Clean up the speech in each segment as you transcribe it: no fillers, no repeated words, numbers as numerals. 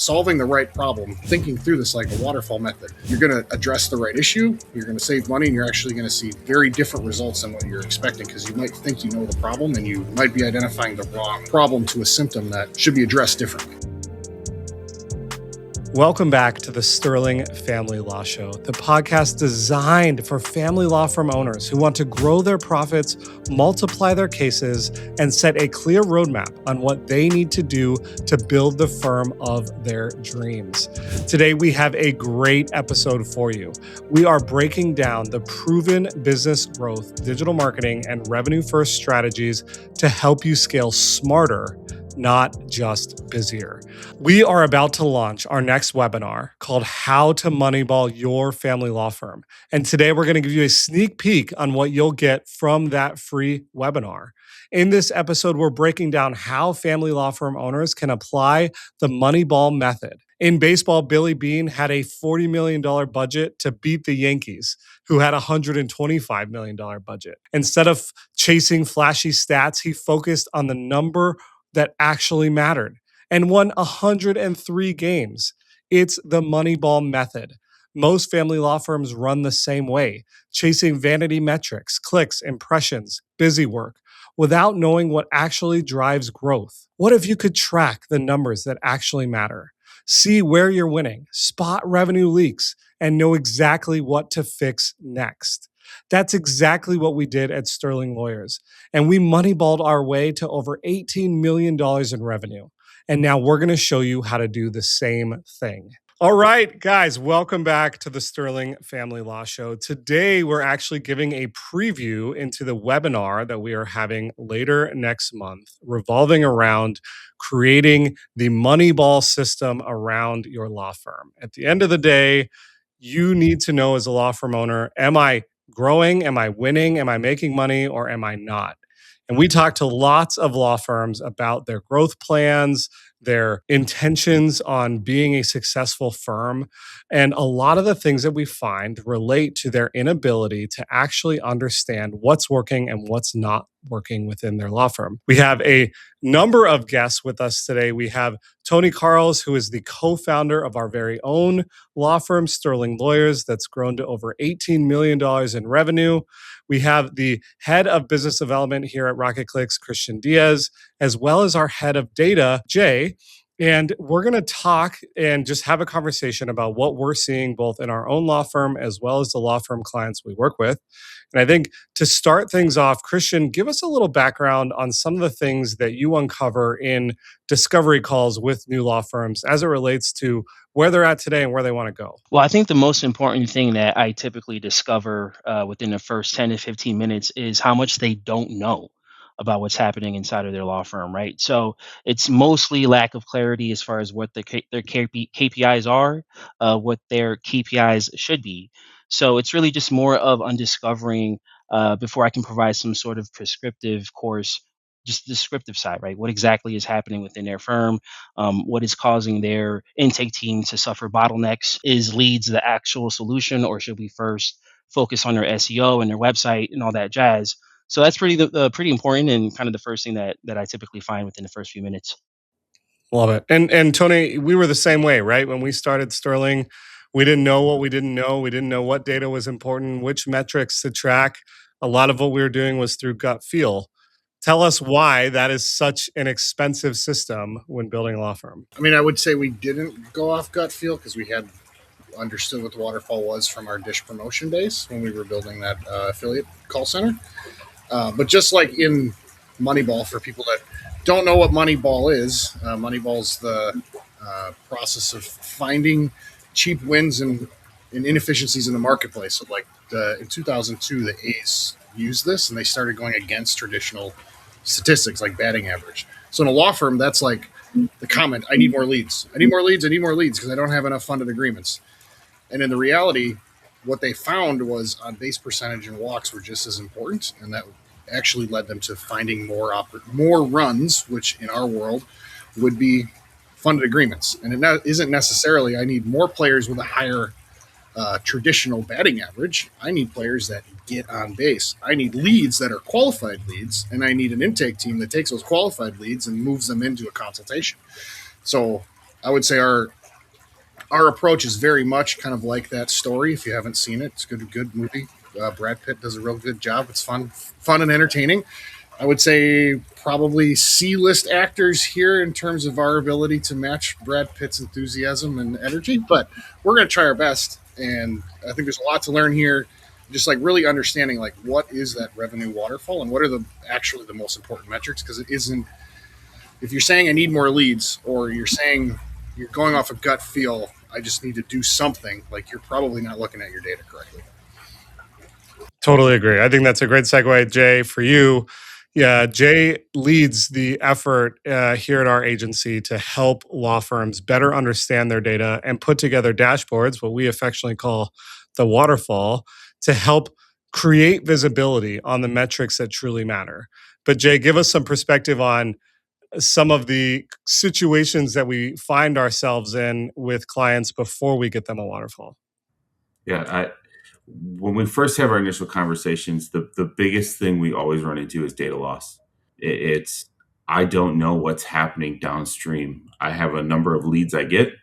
solving the right problem, thinking through this like a waterfall method. You're going to address the right issue, you're going to save money, and you're actually going to see very different results than what you're expecting, because you might think you know the problem and you might be identifying the wrong problem to a symptom that should be addressed differently. Welcome back to the Sterling Family Law Show, the podcast designed for family law firm owners who want to grow their profits, multiply their cases, and set a clear roadmap on what they need to do to build the firm of their dreams. Today, we have a great episode for you. We are breaking down the proven business growth, digital marketing, and revenue-first strategies to help you scale smarter, not just busier. We are about to launch our next webinar called How to Moneyball Your Family Law Firm. And today we're going to give you a sneak peek on what you'll get from that free webinar. In this episode, we're breaking down how family law firm owners can apply the Moneyball method. In baseball, Billy Beane had a $40 million budget to beat the Yankees, who had a $125 million budget. Instead of chasing flashy stats, he focused on the number that actually mattered and won 103 games. It's the Moneyball method. Most family law firms run the same way, chasing vanity metrics, clicks, impressions, busy work, without knowing what actually drives growth. What if you could track the numbers that actually matter, see where you're winning, spot revenue leaks, and know exactly what to fix next? That's exactly what we did at Sterling Lawyers. And we moneyballed our way to over $18 million in revenue. And now we're going to show you how to do the same thing. All right, guys, welcome back to the Sterling Family Law Show. Today, we're actually giving a preview into the webinar that we are having later next month, revolving around creating the Moneyball system around your law firm. At the end of the day, you need to know as a law firm owner, am I growing? Am I winning? Am I making money, or am I not? And we talk to lots of law firms about their growth plans, their intentions on being a successful firm. And a lot of the things that we find relate to their inability to actually understand what's working and what's not working within their law firm. We have a number of guests with us today. We have Tony Carls, who is the co-founder of our very own law firm, Sterling Lawyers, that's grown to over $18 million in revenue. We have the head of business development here at Rocket Clicks, Christian Diaz, as well as our head of data, Jay. And we're going to talk and just have a conversation about what we're seeing both in our own law firm as well as the law firm clients we work with. And I think to start things off, Christian, give us a little background on some of the things that you uncover in discovery calls with new law firms as it relates to where they're at today and where they want to go. Well, I think the most important thing that I typically discover within the first 10 to 15 minutes is how much they don't know about what's happening inside of their law firm, right? So it's mostly lack of clarity as far as what their KPIs are, what their KPIs should be. So it's really just more of undiscovering before I can provide some sort of prescriptive course, just the descriptive side, right? What exactly is happening within their firm? What is causing their intake team to suffer bottlenecks? Is leads the actual solution, or should we first focus on their SEO and their website and all that jazz? So that's pretty important, and kind of the first thing that I typically find within the first few minutes. Love it. And Tony, we were the same way, right? When we started Sterling, we didn't know what we didn't know. We didn't know what data was important, which metrics to track. A lot of what we were doing was through gut feel. Tell us why that is such an expensive system when building a law firm. I mean, I would say we didn't go off gut feel because we had understood what the Waterfall was from our dish promotion days when we were building that affiliate call center. But just like in Moneyball, for people that don't know what Moneyball is, Moneyball's the process of finding cheap wins and inefficiencies in the marketplace. So like in 2002, the A's used this and they started going against traditional statistics like batting average. So in a law firm, that's like the comment, I need more leads. I need more leads. I need more leads because I don't have enough funded agreements. And in the reality, what they found was on base percentage and walks were just as important. And that actually led them to finding more runs, which in our world would be funded agreements. And it isn't necessarily I need more players with a higher traditional batting average. I need players that get on base. I need leads that are qualified leads, and I need an intake team that takes those qualified leads and moves them into a consultation. So I would say our approach is very much kind of like that story. If you haven't seen it, it's a good movie. Brad Pitt does a real good job. It's fun and entertaining. I would say probably C-list actors here in terms of our ability to match Brad Pitt's enthusiasm and energy, but we're going to try our best. And I think there's a lot to learn here. Just like really understanding like what is that revenue waterfall and what are the most important metrics, because it isn't, if you're saying I need more leads or you're saying you're going off a gut feel, I just need to do something, like you're probably not looking at your data correctly. Totally agree. I think that's a great segue, Jay, for you. Yeah, Jay leads the effort here at our agency to help law firms better understand their data and put together dashboards, what we affectionately call the waterfall, to help create visibility on the metrics that truly matter. But Jay, give us some perspective on some of the situations that we find ourselves in with clients before we get them a waterfall. Yeah, when we first have our initial conversations, the biggest thing we always run into is data loss. It's I don't know what's happening downstream. I have a number of leads I get,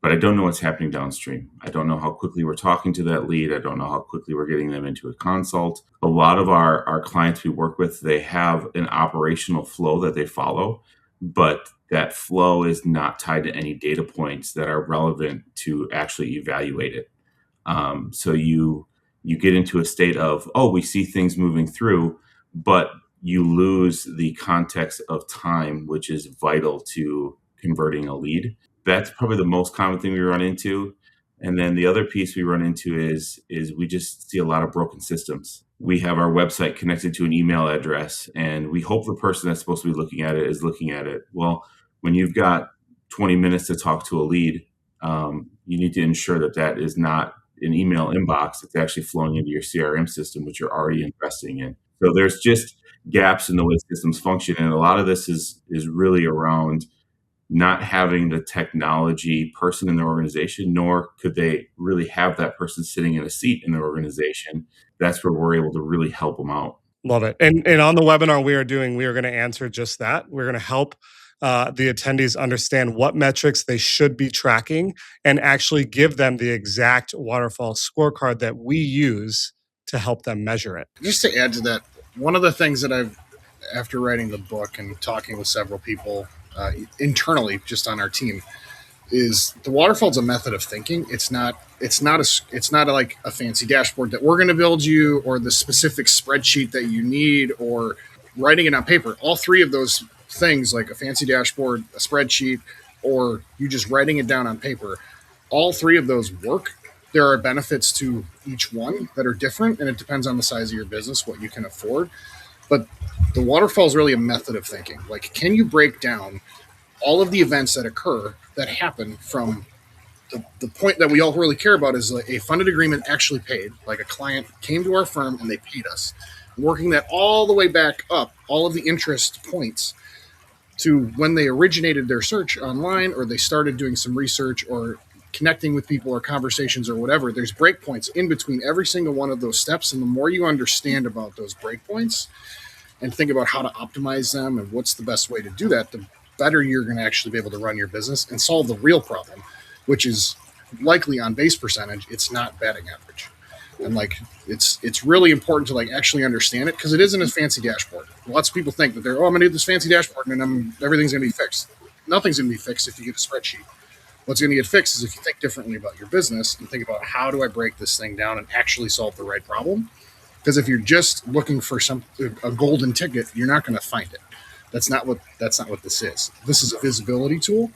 but I don't know what's happening downstream. I don't know how quickly we're talking to that lead. I don't know how quickly we're getting them into a consult. A lot of our clients we work with, they have an operational flow that they follow, but that flow is not tied to any data points that are relevant to actually evaluate it. So you get into a state of, oh, we see things moving through, but you lose the context of time, which is vital to converting a lead. That's probably the most common thing we run into. And then the other piece we run into is we just see a lot of broken systems. We have our website connected to an email address, and we hope the person that's supposed to be looking at it is looking at it. Well, when you've got 20 minutes to talk to a lead, you need to ensure that that is not an email inbox. It's actually flowing into your CRM system, which you're already investing in. So there's just gaps in the way systems function. And a lot of this is really around not having the technology person in their organization, nor could they really have that person sitting in a seat in their organization. That's where we're able to really help them out. Love it. And on the webinar we are going to answer just that. We're going to help the attendees understand what metrics they should be tracking and actually give them the exact waterfall scorecard that we use to help them measure it. Just to add to that, one of the things that I've, after writing the book and talking with several people internally just on our team, is the waterfall is a method of thinking. It's not like a fancy dashboard that we're going to build you, or the specific spreadsheet that you need, or writing it on paper. All three of those things, like a fancy dashboard, a spreadsheet, or you just writing it down on paper, all three of those work. There are benefits to each one that are different, and it depends on the size of your business, what you can afford. But the waterfall is really a method of thinking. Like, can you break down all of the events that occur that happen from the point that we all really care about is like a funded agreement actually paid, like a client came to our firm and they paid us, working that all the way back up, all of the interest points to when they originated their search online, or they started doing some research or connecting with people or conversations or whatever. There's breakpoints in between every single one of those steps. And the more you understand about those breakpoints and think about how to optimize them and what's the best way to do that, the better you're going to actually be able to run your business and solve the real problem, which is likely on base percentage. It's not batting average. And like, it's really important to like actually understand it, because it isn't a fancy dashboard. Lots of people think that I'm going to do this fancy dashboard and everything's going to be fixed. Nothing's going to be fixed if you get a spreadsheet. What's going to get fixed is if you think differently about your business and think about, how do I break this thing down and actually solve the right problem? Because if you're just looking for a golden ticket, you're not going to find it. That's not what this is. This is a visibility tool.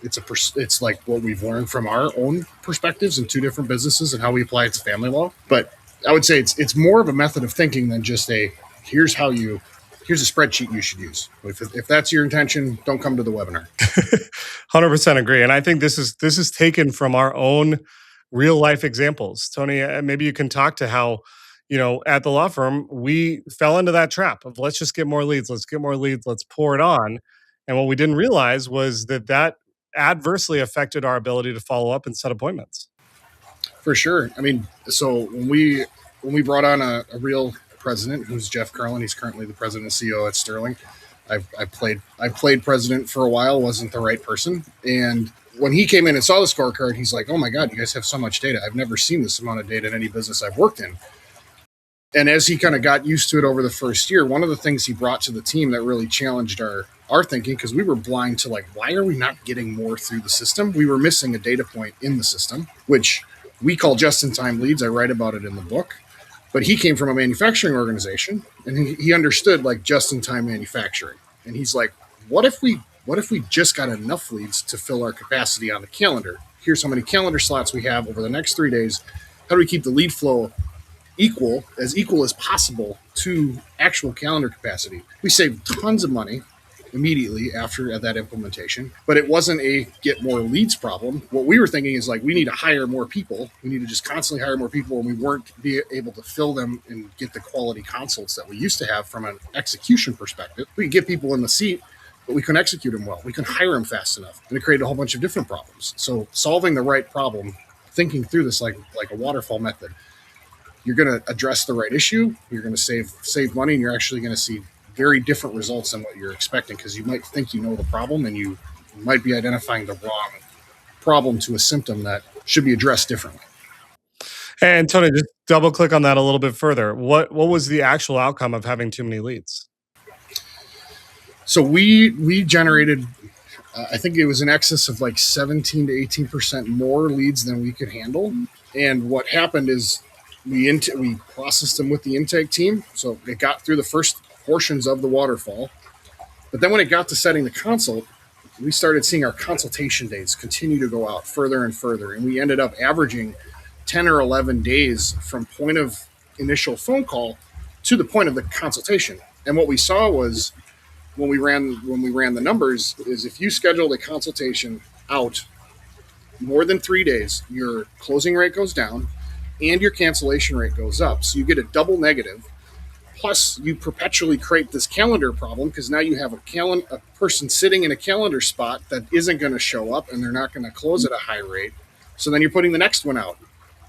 It's like what we've learned from our own perspectives in two different businesses and how we apply it to family law. But I would say it's more of a method of thinking than just here's a spreadsheet you should use. If that's your intention, don't come to the webinar. 100% agree. And I think this is taken from our own real life examples. Tony, maybe you can talk to how, at the law firm, we fell into that trap of let's just get more leads. Let's get more leads. Let's pour it on. And what we didn't realize was that adversely affected our ability to follow up and set appointments. For sure. I mean, so when we brought on a real president, who's Jeff Carlin, he's currently the president and CEO at Sterling. I played president for a while, wasn't the right person. And when he came in and saw the scorecard, he's like, oh my God, you guys have so much data. I've never seen this amount of data in any business I've worked in. And as he kind of got used to it over the first year, one of the things he brought to the team that really challenged our thinking, because we were blind to like, why are we not getting more through the system? We were missing a data point in the system, which we call just-in-time leads. I write about it in the book. But he came from a manufacturing organization, and he understood like just-in-time manufacturing. And he's like, what if we just got enough leads to fill our capacity on the calendar? Here's how many calendar slots we have over the next 3 days. How do we keep the lead flow equal as possible to actual calendar capacity? We saved tons of money immediately after that implementation, but it wasn't a get more leads problem. What we were thinking is like, we need to hire more people. We need to just constantly hire more people, and we weren't be able to fill them and get the quality consults that we used to have from an execution perspective. We could get people in the seat, but we couldn't execute them well. We couldn't hire them fast enough, and it created a whole bunch of different problems. So solving the right problem, thinking through this like a waterfall method, you're going to address the right issue. You're going to save money, and you're actually going to see very different results than what you're expecting, because you might think you know the problem, and you might be identifying the wrong problem to a symptom that should be addressed differently. And Tony, just double click on that a little bit further. What was the actual outcome of having too many leads? So we generated, I think it was in excess of like 17 to 18% more leads than we could handle. And what happened is we processed them with the intake team. So it got through the first portions of the waterfall. But then when it got to setting the consult, we started seeing our consultation days continue to go out further and further. And we ended up averaging 10 or 11 days from point of initial phone call to the point of the consultation. And what we saw was, when we ran the numbers, is if you scheduled a consultation out more than 3 days, your closing rate goes down and your cancellation rate goes up. So you get a double negative. Plus, you perpetually create this calendar problem, because now you have a person sitting in a calendar spot that isn't going to show up, and they're not going to close at a high rate. So then you're putting the next one out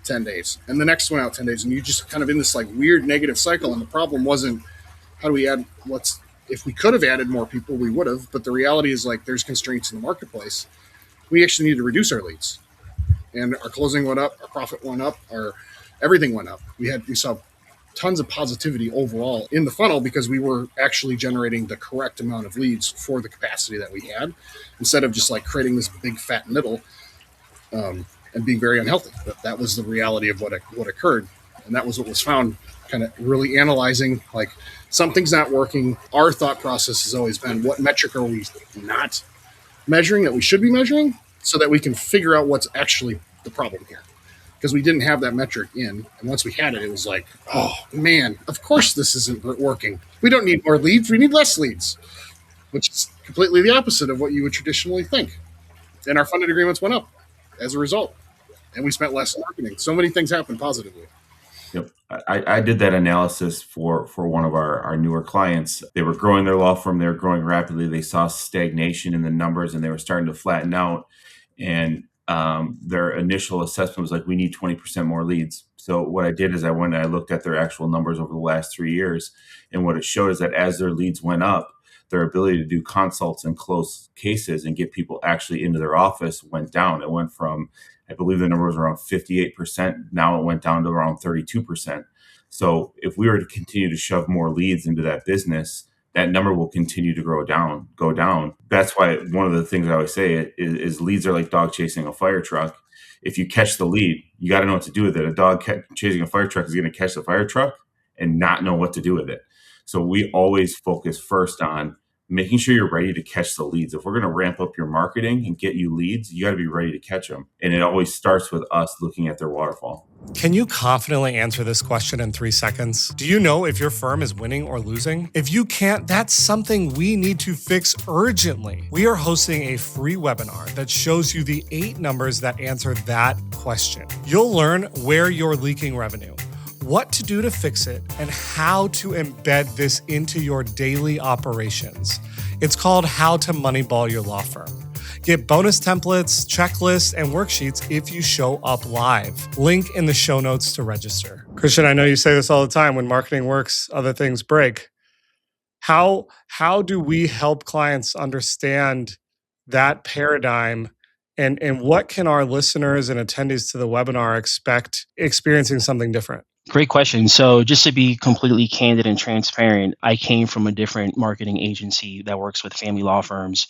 10 days and the next one out 10 days. And you're just kind of in this like weird negative cycle. And the problem wasn't, how do we add, if we could have added more people, we would have. But the reality is like, there's constraints in the marketplace. We actually need to reduce our leads. And our closing went up, our profit went up, everything went up. We saw tons of positivity overall in the funnel, because we were actually generating the correct amount of leads for the capacity that we had, instead of just like creating this big fat middle and being very unhealthy. But that was the reality of what occurred. And that was what was found, kind of really analyzing like, something's not working. Our thought process has always been, what metric are we not measuring that we should be measuring, so that we can figure out what's actually the problem here. Because we didn't have that metric in. And once we had it, it was like, oh man, of course this isn't working. We don't need more leads, we need less leads, which is completely the opposite of what you would traditionally think. And our funded agreements went up as a result. And we spent less on marketing. So many things happened positively. Yep. I did that analysis for one of our newer clients. They were growing their law firm. They were growing rapidly. They saw stagnation in the numbers, and they were starting to flatten out. And their initial assessment was like, we need 20% more leads. So what I did is I went and I looked at their actual numbers over the last 3 years. And what it showed is that as their leads went up, their ability to do consults and close cases and get people actually into their office went down. It went from, I believe the number was around 58%. Now it went down to around 32%. So if we were to continue to shove more leads into that business, that number will continue to go down. That's why one of the things I always say is leads are like dog chasing a fire truck. If you catch the lead, you got to know what to do with it. A dog chasing a fire truck is going to catch the fire truck and not know what to do with it. So we always focus first on making sure you're ready to catch the leads. If we're going to ramp up your marketing and get you leads, you got to be ready to catch them. And it always starts with us looking at their waterfall. Can you confidently answer this question in 3 seconds? Do you know if your firm is winning or losing? If you can't, that's something we need to fix urgently. We are hosting a free webinar that shows you the 8 numbers that answer that question. You'll learn where you're leaking revenue, what to do to fix it, and how to embed this into your daily operations. It's called How to Moneyball Your Law Firm. Get bonus templates, checklists, and worksheets if you show up live. Link in the show notes to register. Christian, I know you say this all the time, when marketing works, other things break. How do we help clients understand that paradigm And what can our listeners and attendees to the webinar expect experiencing something different? Great question. So, just to be completely candid and transparent, I came from a different marketing agency that works with family law firms.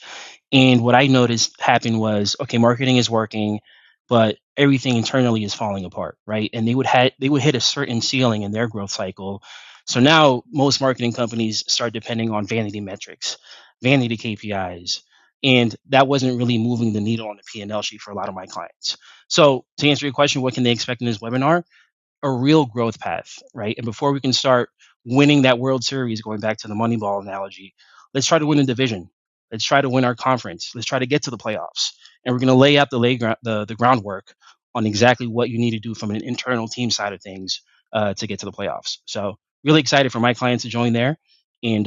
And what I noticed happened was, okay, marketing is working, but everything internally is falling apart, right? And they would hit a certain ceiling in their growth cycle. So now most marketing companies start depending on vanity metrics, vanity KPIs, and that wasn't really moving the needle on the P&L sheet for a lot of my clients. So to answer your question, what can they expect in this webinar? A real growth path, right? And before we can start winning that World Series, going back to the Moneyball analogy, let's try to win a division. Let's try to win our conference. Let's try to get to the playoffs. And we're going to lay out the groundwork on exactly what you need to do from an internal team side of things to get to the playoffs. So really excited for my clients to join there. And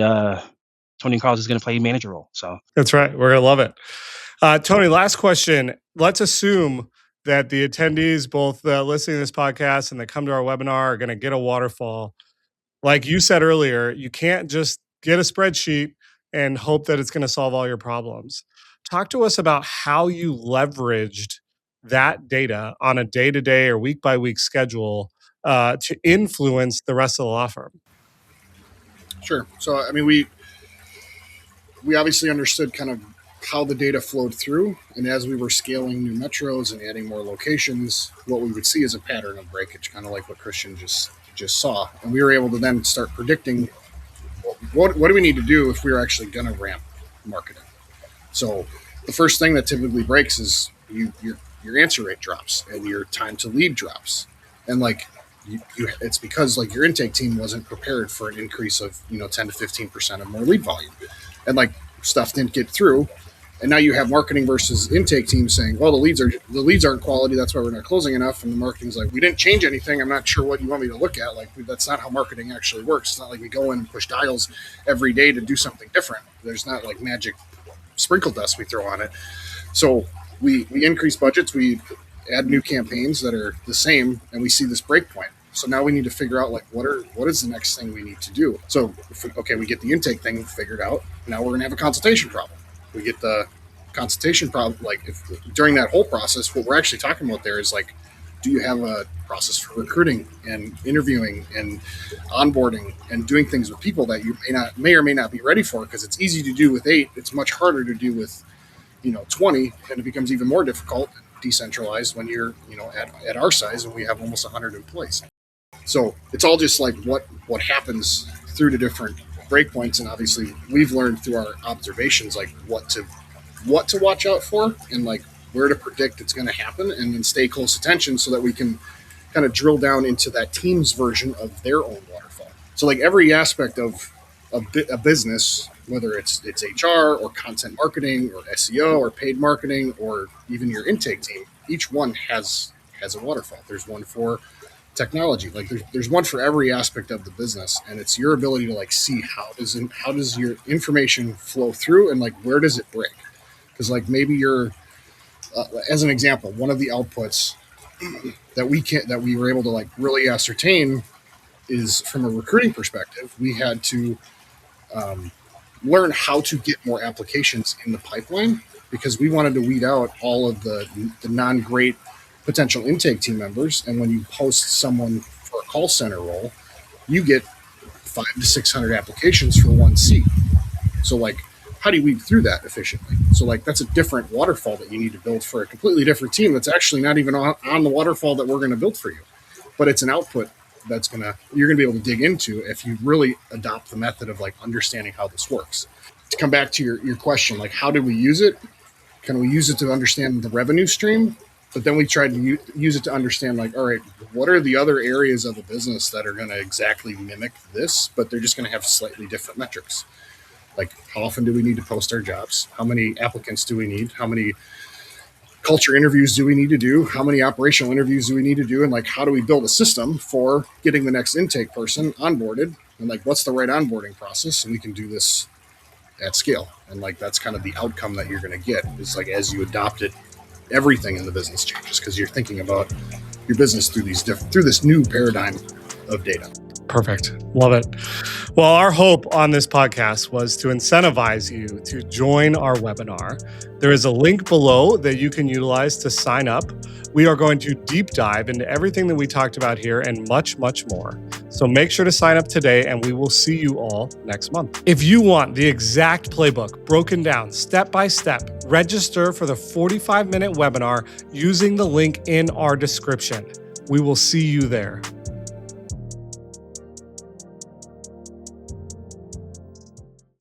Tony Carls is going to play a manager role. So that's right. We're going to love it. Tony, last question. Let's assume that the attendees, both listening to this podcast and that come to our webinar, are going to get a waterfall. Like you said earlier, you can't just get a spreadsheet and hope that it's going to solve all your problems. Talk to us about how you leveraged that data on a day-to-day or week-by-week schedule to influence the rest of the law firm. Sure. So, I mean, we obviously understood kind of how the data flowed through. And as we were scaling new metros and adding more locations, what we would see is a pattern of breakage, kind of like what Christian just saw. And we were able to then start predicting what do we need to do if we're actually going to ramp marketing. So the first thing that typically breaks is your answer rate drops and your time to lead drops. And like it's because like your intake team wasn't prepared for an increase of 10 to 15% of more lead volume, and like stuff didn't get through. And now you have marketing versus intake teams saying, well, the leads aren't quality, that's why we're not closing enough. And the marketing's like, we didn't change anything, I'm not sure what you want me to look at. Like, that's not how marketing actually works. It's not like we go in and push dials every day to do something different. There's not like magic sprinkle dust we throw on it. So we increase budgets, we add new campaigns that are the same, and we see this breakpoint. So now we need to figure out like what is the next thing we need to do. So we get the intake thing figured out. Now we're gonna have a consultation problem. We get the consultation problem. Like if during that whole process, what we're actually talking about there is like, do you have a process for recruiting and interviewing and onboarding and doing things with people that you may or may not be ready for? Because it's easy to do with 8. It's much harder to do with 20, and it becomes even more difficult, decentralized when you're at our size and we have almost 100 employees. So it's all just like what happens through the different breakpoints, and obviously we've learned through our observations like what to watch out for and like where to predict it's going to happen, and then stay close attention so that we can kind of drill down into that team's version of their own waterfall. So like every aspect of a business, whether it's HR or content marketing or SEO or paid marketing or even your intake team, each one has a waterfall. There's one for technology. Like there's one for every aspect of the business, and it's your ability to like see how does your information flow through, and like where does it break? Because like maybe you're as an example, one of the outputs that we were able to like really ascertain is from a recruiting perspective. We had to learn how to get more applications in the pipeline, because we wanted to weed out all of the non-great potential intake team members. And when you post someone for a call center role, you get 500 to 600 applications for one seat. So like, how do you weed through that efficiently? So like, that's a different waterfall that you need to build for a completely different team that's actually not even on the waterfall that we're going to build for you. But it's an output that's you're going to be able to dig into if you really adopt the method of like understanding how this works. To come back to your question, like how do we use it? Can we use it to understand the revenue stream? But then we tried to use it to understand like, all right, what are the other areas of the business that are going to exactly mimic this, but they're just going to have slightly different metrics. Like how often do we need to post our jobs? How many applicants do we need? How many culture interviews do we need to do? How many operational interviews do we need to do? And like, how do we build a system for getting the next intake person onboarded? And like, what's the right onboarding process? And we can do this at scale. And like, that's kind of the outcome that you're going to get is like, as you adopt it, everything in the business changes because you're thinking about your business through this new paradigm of data. Perfect. Love it. Well, our hope on this podcast was to incentivize you to join our webinar. There is a link below that you can utilize to sign up. We are going to deep dive into everything that we talked about here and much, much more. So make sure to sign up today, and we will see you all next month. If you want the exact playbook broken down step by step, register for the 45-minute webinar using the link in our description. We will see you there.